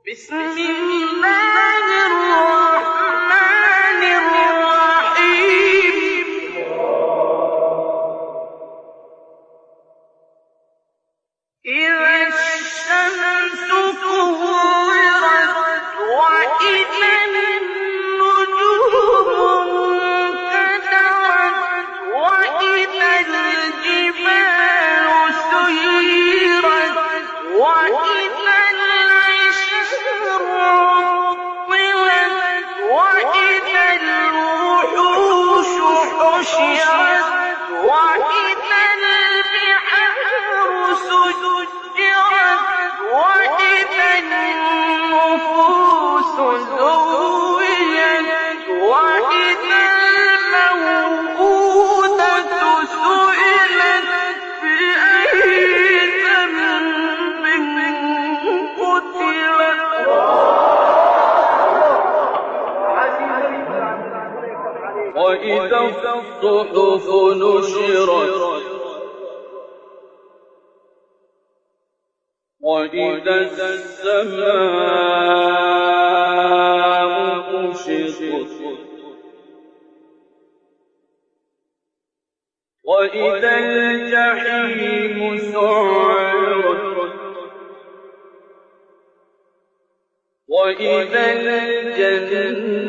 بسم الله الرحمن الرحيم إذا الشمس كورت وإذا النجوم انكدرت وإذا الجبال سيرت وإذا العشار عطلت وإذا الوحوش حشرت وإذا البحار سجرت وإذا النفوس زوجت وإذا الموءودة سئلت بأي ذنب قتلت وإذا الصحف نشرت وإذا السماء كشطت وإذا الجحيم سعرت وإذا الجنة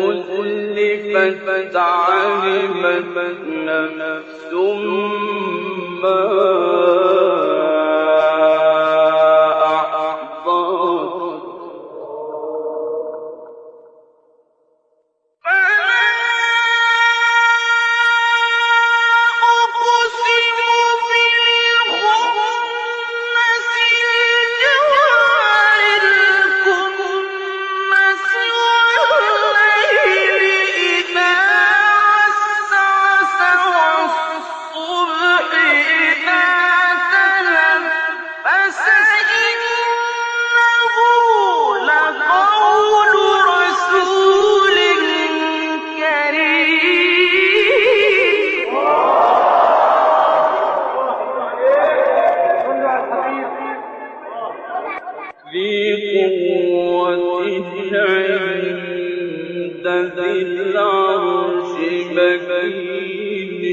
أزلفت علمت نفس ما أحضرت فلا أقسم بالخنس الجوار الكنس والليل إذا عسعس والصبح إذا تنفس إنه لقول رسول كريم ذي قوة عند ذي العرش مكين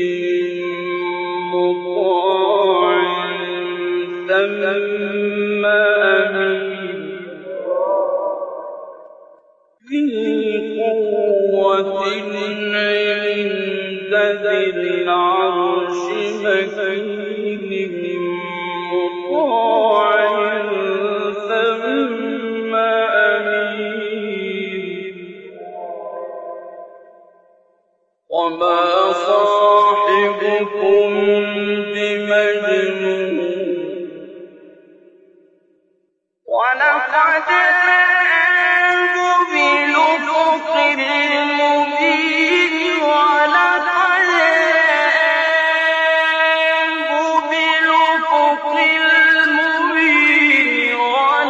مطاع ثم أمين ذي قوة عند ذي العرش مكين مطاع ثم أمين وما صاحبكم بمجنون ولقد رآه بالأفق المبين ولقد رآه بالأفق المبين ولقد رآه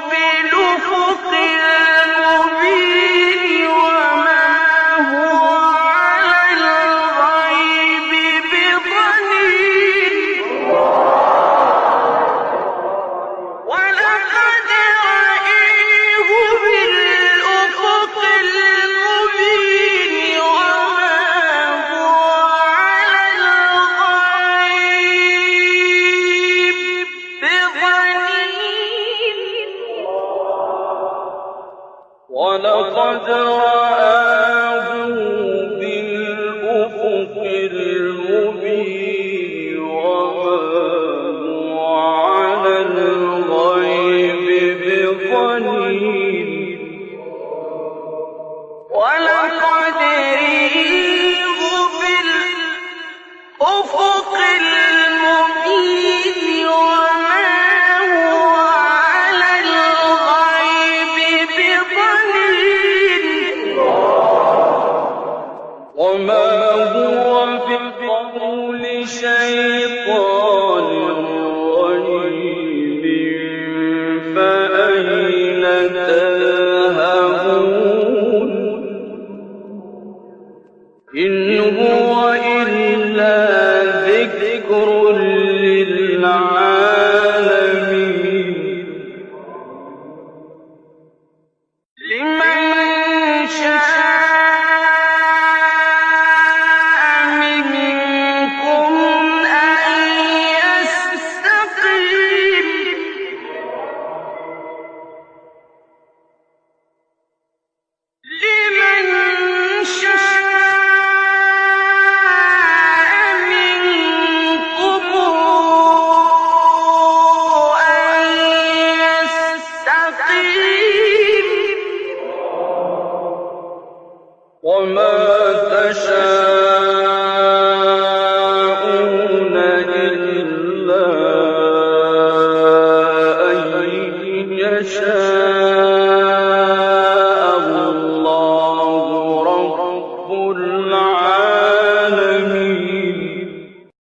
بالأفق المبين وما هو على الغيب بضنين ولقد رآه بالأفق المبين وما هو على الغيب بضنين ولقد رآه بالأفق المبين وما هو على الغيب بضنين ولقد رآه بالأفق المبين وما هو على الغيب بضنين وما هو بقول شيطان رجيم فأين تذهبون إن هو إلا ذكر ذكر